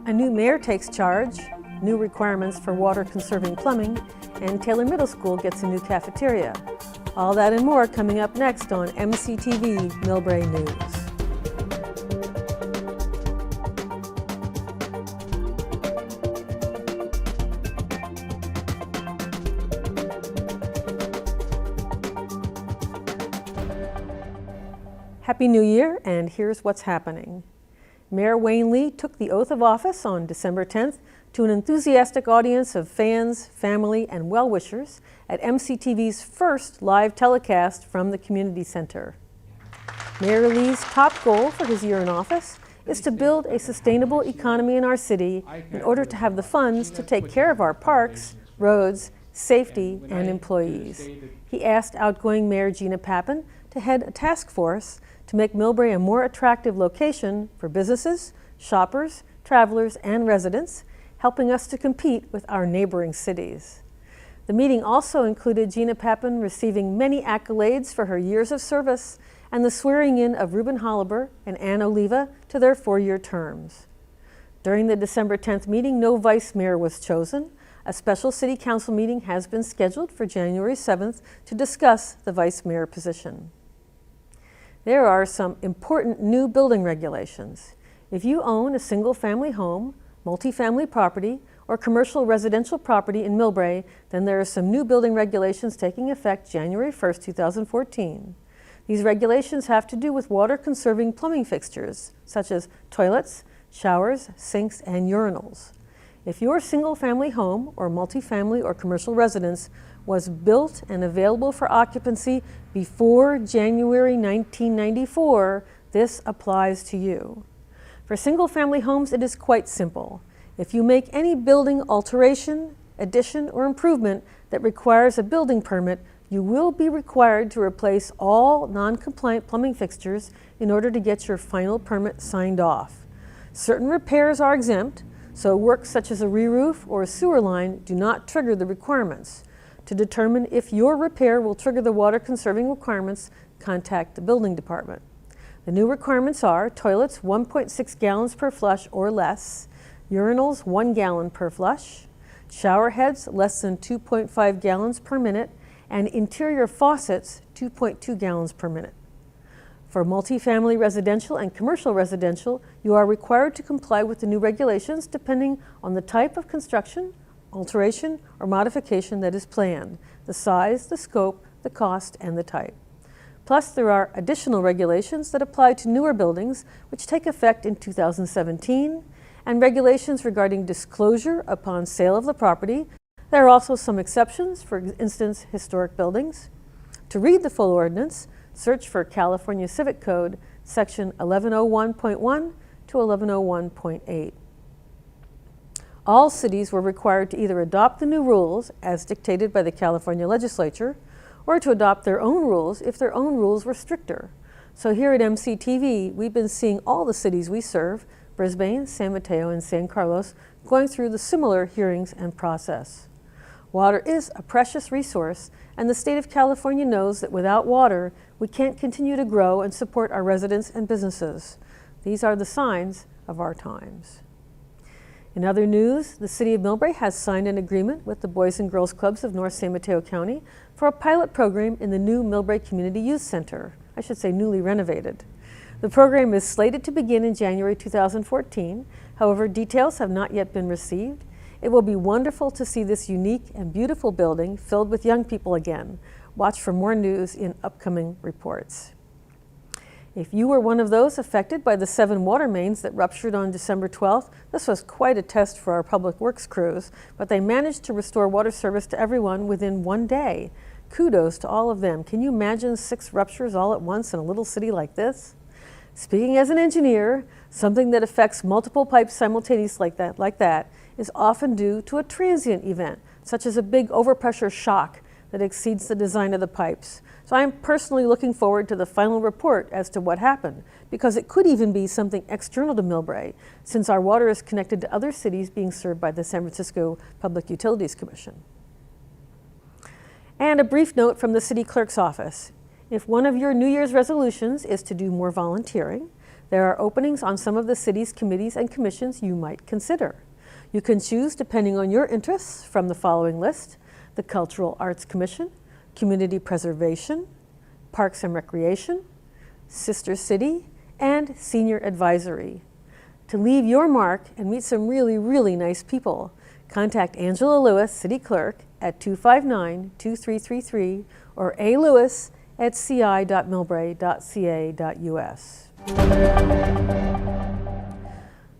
A new mayor takes charge, new requirements for water-conserving plumbing, and Taylor Middle School gets a new cafeteria. All that and more coming up next on MCTV Millbrae News. Happy New Year, and here's what's happening. Mayor Wayne Lee took the oath of office on December 10th to an enthusiastic audience of fans, family, and well-wishers at MCTV's first live telecast from the Community Center. Mayor Lee's top goal for his year in office is to build a sustainable economy in our city in order to have the funds to take care of our parks, roads, safety, and employees. He asked outgoing Mayor Gina Pappin to head a task force to make Millbrae a more attractive location for businesses, shoppers, travelers, and residents, helping us to compete with our neighboring cities. The meeting also included Gina Pappin receiving many accolades for her years of service and the swearing in of Ruben Holliber and Ann Oliva to their 4-year terms. During the December 10th meeting, no vice mayor was chosen. A special city council meeting has been scheduled for January 7th to discuss the vice mayor position. There are some important new building regulations. If you own a single-family home, multifamily property, or commercial residential property in Millbrae, then there are some new building regulations taking effect January 1st, 2014. These regulations have to do with water-conserving plumbing fixtures, such as toilets, showers, sinks, and urinals. If your single-family home or multifamily or commercial residence was built and available for occupancy before January 1994, this applies to you. For single-family homes, it is quite simple. If you make any building alteration, addition, or improvement that requires a building permit, you will be required to replace all non-compliant plumbing fixtures in order to get your final permit signed off. Certain repairs are exempt, so work such as a re-roof or a sewer line do not trigger the requirements. To determine if your repair will trigger the water-conserving requirements, contact the building department. The new requirements are toilets 1.6 gallons per flush or less, urinals 1 gallon per flush, shower heads less than 2.5 gallons per minute, and interior faucets 2.2 gallons per minute. For multifamily residential and commercial residential, you are required to comply with the new regulations depending on the type of construction, alteration, or modification that is planned, the size, the scope, the cost, and the type. Plus, there are additional regulations that apply to newer buildings, which take effect in 2017, and regulations regarding disclosure upon sale of the property. There are also some exceptions, for instance, historic buildings. To read the full ordinance, search for California Civic Code, section 1101.1 to 1101.8. All cities were required to either adopt the new rules as dictated by the California legislature or to adopt their own rules if their own rules were stricter. So here at MCTV, we've been seeing all the cities we serve, Brisbane, San Mateo, and San Carlos, going through the similar hearings and process. Water is a precious resource, and the state of California knows that without water, we can't continue to grow and support our residents and businesses. These are the signs of our times. In other news, the City of Millbrae has signed an agreement with the Boys and Girls Clubs of North San Mateo County for a pilot program in the new Millbrae Community Youth Center. I should say newly renovated. The program is slated to begin in January 2014. However, details have not yet been received. It will be wonderful to see this unique and beautiful building filled with young people again. Watch for more news in upcoming reports. If you were one of those affected by the 7 water mains that ruptured on December 12th, this was quite a test for our public works crews, but they managed to restore water service to everyone within 1 day. Kudos to all of them. Can you imagine 6 ruptures all at once in a little city like this? Speaking as an engineer, something that affects multiple pipes simultaneously like that is often due to a transient event, such as a big overpressure shock that exceeds the design of the pipes. So I'm personally looking forward to the final report as to what happened, because it could even be something external to Millbrae, since our water is connected to other cities being served by the San Francisco Public Utilities Commission. And a brief note from the city clerk's office. If one of your New Year's resolutions is to do more volunteering, There are openings on some of the city's committees and commissions you might consider. You can choose depending on your interests from the following list: the Cultural Arts Commission, Community Preservation, Parks and Recreation, Sister City, and Senior Advisory. To leave your mark and meet some really nice people, contact Angela Lewis, City Clerk, at 259-2333 or alewis@ci.millbrae.ca.us.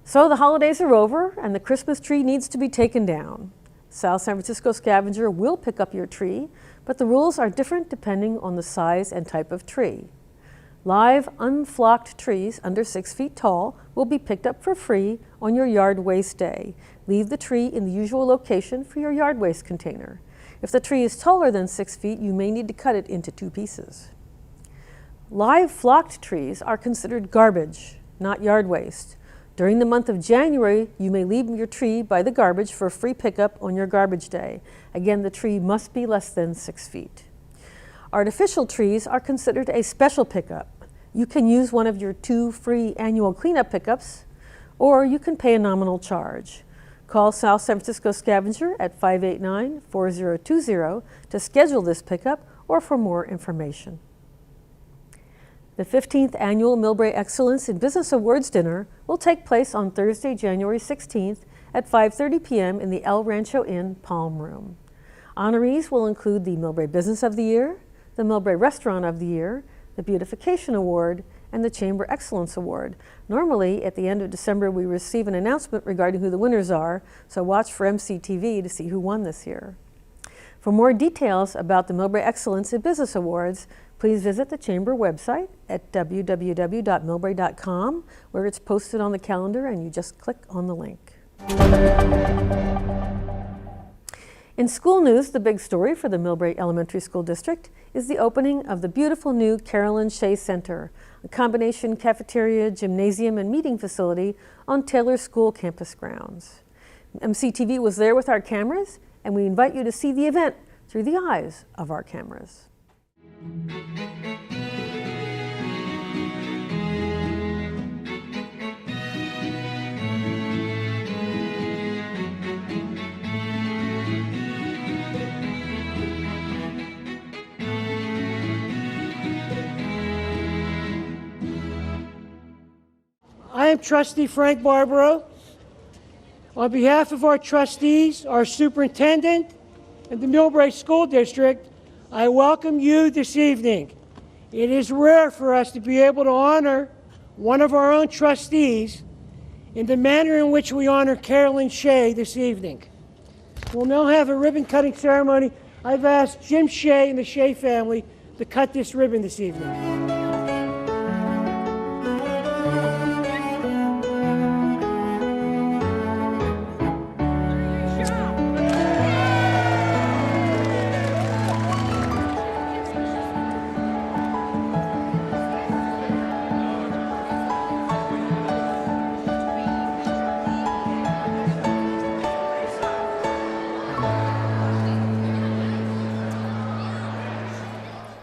So the holidays are over and the Christmas tree needs to be taken down. South San Francisco Scavenger will pick up your tree, but the rules are different depending on the size and type of tree. Live, unflocked trees under 6 feet tall will be picked up for free on your yard waste day. Leave the tree in the usual location for your yard waste container. If the tree is taller than 6 feet, you may need to cut it into 2 pieces. Live flocked trees are considered garbage, not yard waste. During the month of January, you may leave your tree by the garbage for free pickup on your garbage day. Again, the tree must be less than 6 feet. Artificial trees are considered a special pickup. You can use one of your 2 free annual cleanup pickups, or you can pay a nominal charge. Call South San Francisco Scavenger at 589-4020 to schedule this pickup or for more information. The 15th Annual Millbrae Excellence in Business Awards Dinner will take place on Thursday, January 16th at 5:30 p.m. in the El Rancho Inn Palm Room. Honorees will include the Millbrae Business of the Year, the Millbrae Restaurant of the Year, the Beautification Award, and the Chamber Excellence Award. Normally, at the end of December, we receive an announcement regarding who the winners are, so watch for MCTV to see who won this year. For more details about the Millbrae Excellence in Business Awards, please visit the Chamber website at www.millbrae.com, where it's posted on the calendar and you just click on the link. In school news, the big story for the Millbrae Elementary School District is the opening of the beautiful new Shea Center, a combination cafeteria, gymnasium, and meeting facility on Taylor School campus grounds. MCTV was there with our cameras, and we invite you to see the event through the eyes of our cameras. I am Trustee Frank Barbaro. On behalf of our trustees, our superintendent, and the Millbrae School District, I welcome you this evening. It is rare for us to be able to honor one of our own trustees in the manner in which we honor Carolyn Shea this evening. We'll now have a ribbon cutting ceremony. I've asked Jim Shea and the Shea family to cut this ribbon this evening.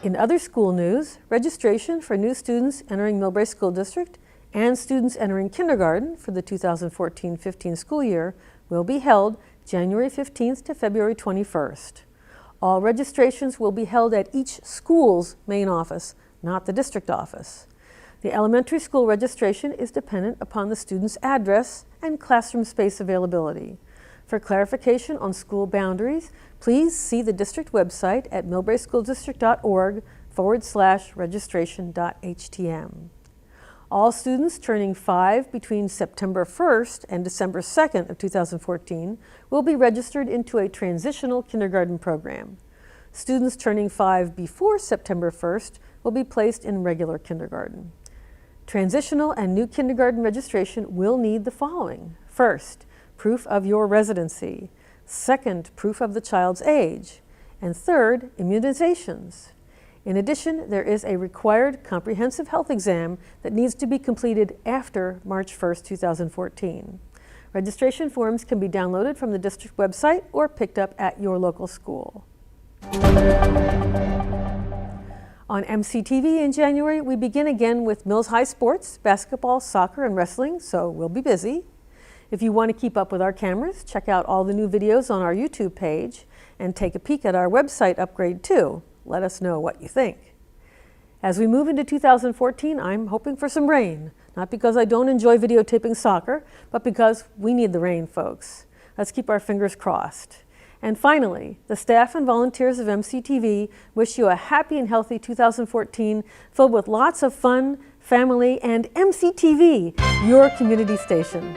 In other school news, registration for new students entering Millbrae School District and students entering kindergarten for the 2014-15 school year will be held January 15th to February 21st. All registrations will be held at each school's main office, not the district office. The elementary school registration is dependent upon the student's address and classroom space availability. For clarification on school boundaries, please see the district website at millbraeschooldistrict.org/registration.htm. All students turning 5 between September 1st and December 2nd of 2014 will be registered into a transitional kindergarten program. Students turning 5 before September 1st will be placed in regular kindergarten. Transitional and new kindergarten registration will need the following. First, proof of your residency. Second, proof of the child's age. And third, immunizations. In addition, there is a required comprehensive health exam that needs to be completed after March 1st, 2014. Registration forms can be downloaded from the district website or picked up at your local school. On MCTV in January, we begin again with Mills High Sports, basketball, soccer, and wrestling, so we'll be busy. If you want to keep up with our cameras, check out all the new videos on our YouTube page and take a peek at our website upgrade too. Let us know what you think. As we move into 2014, I'm hoping for some rain, not because I don't enjoy videotaping soccer, but because we need the rain, folks. Let's keep our fingers crossed. And finally, the staff and volunteers of MCTV wish you a happy and healthy 2014 filled with lots of fun, family, and MCTV, your community station.